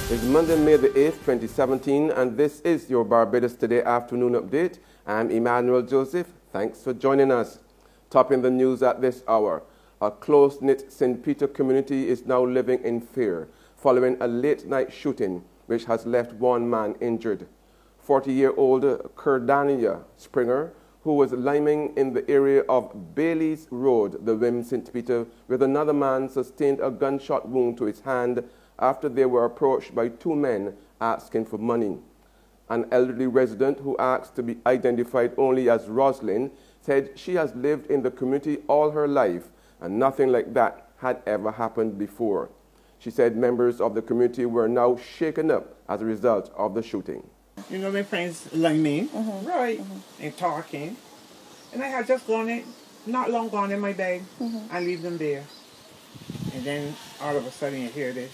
It's Monday, May the 8th, 2017, and this is your Barbados Today afternoon update. I'm Emmanuel Joseph. Thanks for joining us. Topping the news at this hour, a close-knit St. Peter community is now living in fear following a late-night shooting which has left one man injured. 40-year-old Kerdania Springer, who was liming in the area of Bailey's Road, the Wim St. Peter, with another man, sustained a gunshot wound to his hand after they were approached by two men asking for money. An elderly resident who asked to be identified only as Roslyn said she has lived in the community all her life and nothing like that had ever happened before. She said members of the community were now shaken up as a result of the shooting. You know, my friends like me, right, and talking. And I had just gone in, not long gone in my bed. I leave them there. And then all of a sudden you hear this.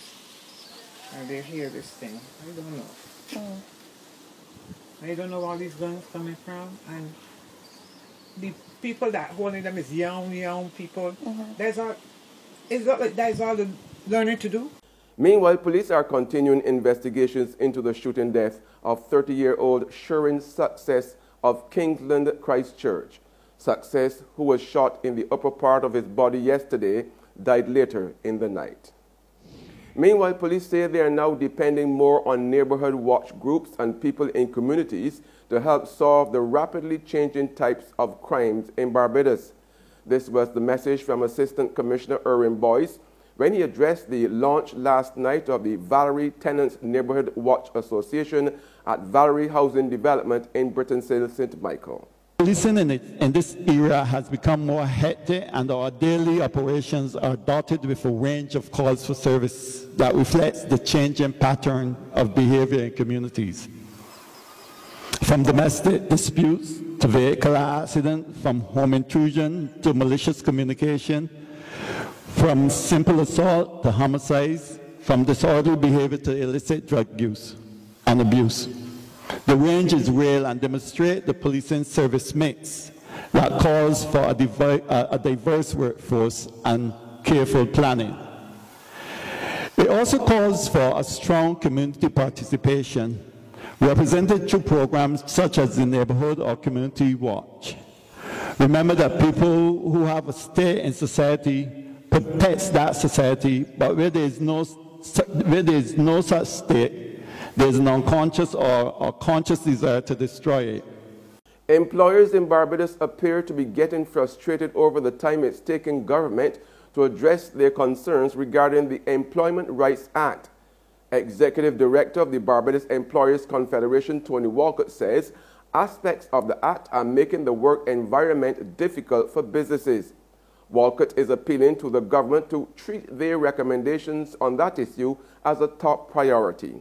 And they hear this thing. I don't know. I don't know where all these guns coming from. And the people that holding them is young people. It's not like that's all the learning to do. Meanwhile, police are continuing investigations into the shooting death of 30-year-old Sherwin Success of Kingsland Christchurch. Success, who was shot in the upper part of his body yesterday, died later in the night. Meanwhile, police say they are now depending more on neighborhood watch groups and people in communities to help solve the rapidly changing types of crimes in Barbados. This was the message from Assistant Commissioner Erwin Boyce when he addressed the launch last night of the Valerie Tenants Neighborhood Watch Association at Valerie Housing Development in Britanshill, St. Michael. Policing in this area has become more hectic, and our daily operations are dotted with a range of calls for service that reflects the changing pattern of behavior in communities. From domestic disputes to vehicle accident, from home intrusion to malicious communication, from simple assault to homicides, from disorderly behavior to illicit drug use and abuse. The range is real and demonstrates the policing service mix that calls for a diverse workforce and careful planning. It also calls for a strong community participation, represented through programs such as the Neighborhood or Community Watch. Remember that people who have a stake in society protects that society, but where there is no such stake, there is an unconscious or conscious desire to destroy it. Employers in Barbados appear to be getting frustrated over the time it's taking government to address their concerns regarding the Employment Rights Act. Executive Director of the Barbados Employers Confederation, Tony Walcott, says aspects of the act are making the work environment difficult for businesses. Walcott is appealing to the government to treat their recommendations on that issue as a top priority.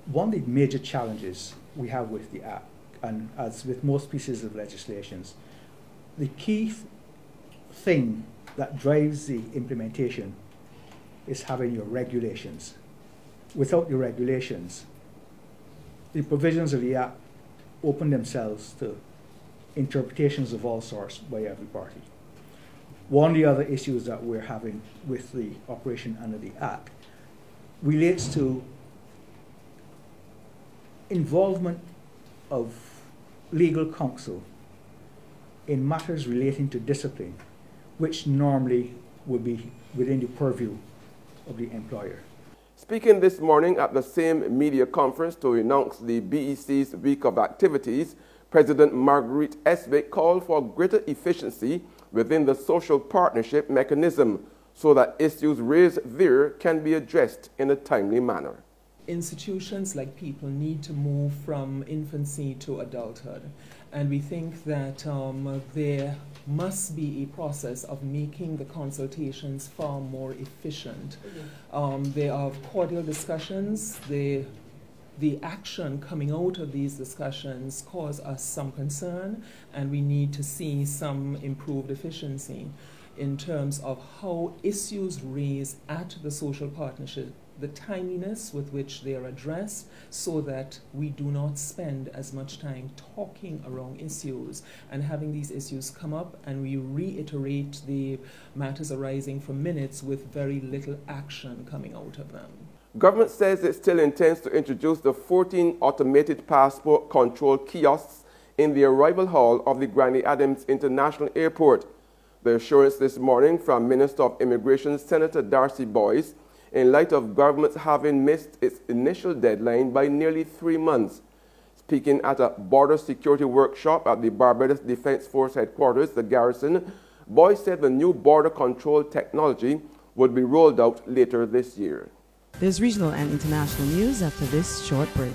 One of the major challenges we have with the Act, and as with most pieces of legislation, the key thing that drives the implementation is having your regulations. Without your regulations, the provisions of the Act open themselves to interpretations of all sorts by every party. One of the other issues that we're having with the operation under the Act relates to involvement of legal counsel in matters relating to discipline, which normally would be within the purview of the employer. Speaking this morning at the same media conference to announce the BEC's week of activities, President Marguerite Esbic called for greater efficiency within the social partnership mechanism so that issues raised there can be addressed in a timely manner. Institutions like people need to move from infancy to adulthood, and we think that there must be a process of making the consultations far more efficient. There are cordial discussions. The action coming out of these discussions cause us some concern, and we need to see some improved efficiency in terms of how issues raised at the social partnership, the timeliness with which they are addressed, so that we do not spend as much time talking around issues and having these issues come up and we reiterate the matters arising from minutes with very little action coming out of them. Government says it still intends to introduce the 14 automated passport control kiosks in the arrival hall of the Granny Adams International Airport. The assurance this morning from Minister of Immigration Senator Darcy Boyce in light of government having missed its initial deadline by nearly 3 months. Speaking at a border security workshop at the Barbados Defence Force headquarters, the garrison, Boyce said the new border control technology would be rolled out later this year. There's regional and international news after this short break.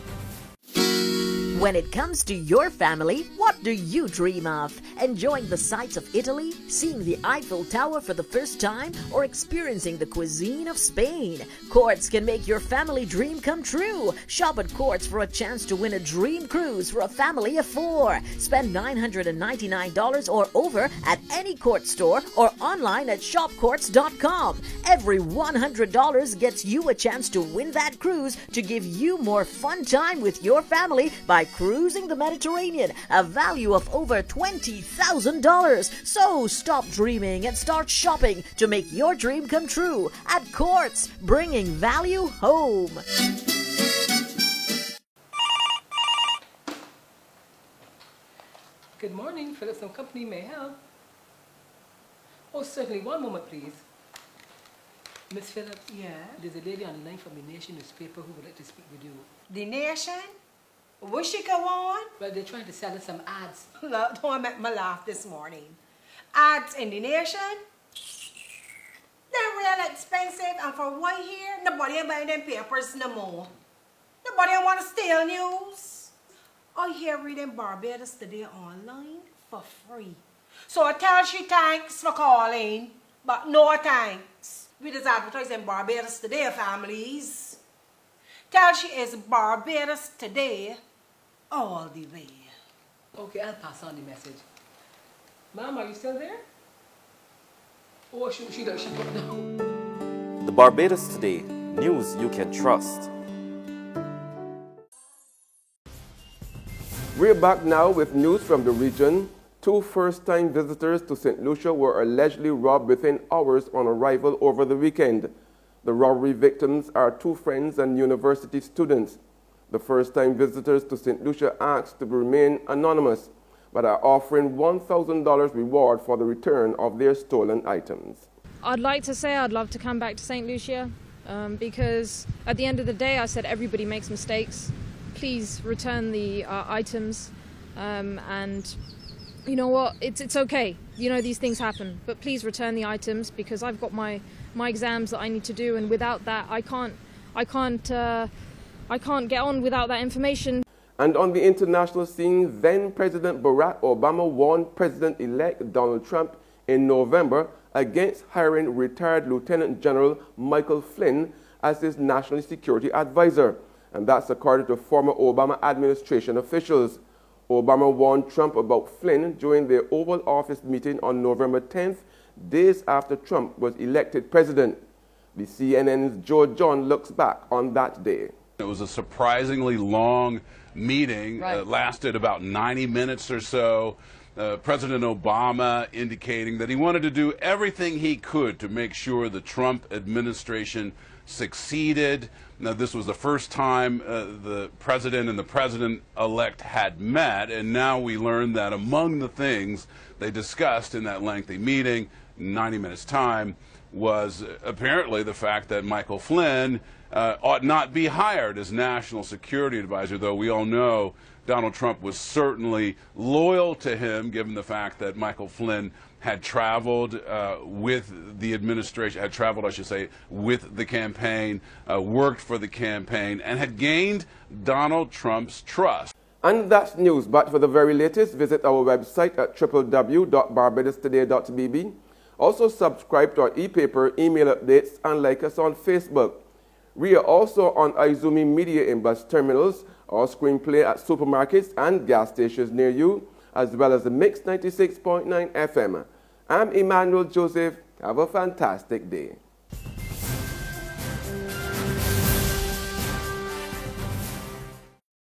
When it comes to your family, what do you dream of? Enjoying the sights of Italy, seeing the Eiffel Tower for the first time, or experiencing the cuisine of Spain? Quartz can make your family dream come true. Shop at Quartz for a chance to win a dream cruise for a family of 4. Spend $999 or over at any Quartz store or online at shopquartz.com. Every $100 gets you a chance to win that cruise to give you more fun time with your family by cruising the Mediterranean, a value of over $20,000. So stop dreaming and start shopping to make your dream come true at Quartz, bringing value home. Good morning, Phillips & Company, may I help? Oh, certainly. One moment, please. Miss Phillips? Yeah? There's a lady on the line from the Nation newspaper who would like to speak with you. The Nation? Will she go on? Well, they're trying to sell us some ads. Look, don't make me laugh this morning. Ads in the Nation? They're real expensive, and for one year, nobody ain't buying them papers no more. Nobody want to steal news. I hear reading Barbados Today online for free. So I tell she thanks for calling, but no thanks. We just advertising Barbados Today, families. Tell she is Barbados Today all the way. Okay, I'll pass on the message. Mom, are you still there? Oh, she put down. The Barbados Today, news you can trust. We're back now with news from the region. 2 first-time visitors to St. Lucia were allegedly robbed within hours on arrival over the weekend. The robbery victims are 2 friends and university students. The first-time visitors to St. Lucia asked to remain anonymous, but are offering $1,000 reward for the return of their stolen items. I'd like to say I'd love to come back to St. Lucia because at the end of the day I said everybody makes mistakes. Please return the items and you know what, it's okay. You know, these things happen, but please return the items because I've got my exams that I need to do, and without that I can't get on without that information. And on the international scene, then President Barack Obama warned President-elect Donald Trump in November against hiring retired Lieutenant General Michael Flynn as his national security advisor. And that's according to former Obama administration officials. Obama warned Trump about Flynn during their Oval Office meeting on November 10th, days after Trump was elected president. The CNN's Joe John looks back on that day. It was a surprisingly long meeting. Right. It lasted about 90 minutes or so. President Obama indicating that he wanted to do everything he could to make sure the Trump administration succeeded. Now, this was the first time the president and the president-elect had met, and now we learned that among the things they discussed in that lengthy meeting, 90 minutes time, was apparently the fact that Michael Flynn ought not be hired as national security advisor, though we all know Donald Trump was certainly loyal to him, given the fact that Michael Flynn had traveled with the administration, had traveled, I should say, with the campaign, worked for the campaign, and had gained Donald Trump's trust. And that's news, but for the very latest, visit our website at www.barbadostoday.bb. Also subscribe to our e-paper, email updates, and like us on Facebook. We are also on Izumi Media in bus terminals, or screenplay at supermarkets and gas stations near you, as well as the Mix 96.9 FM. I'm Emmanuel Joseph. Have a fantastic day.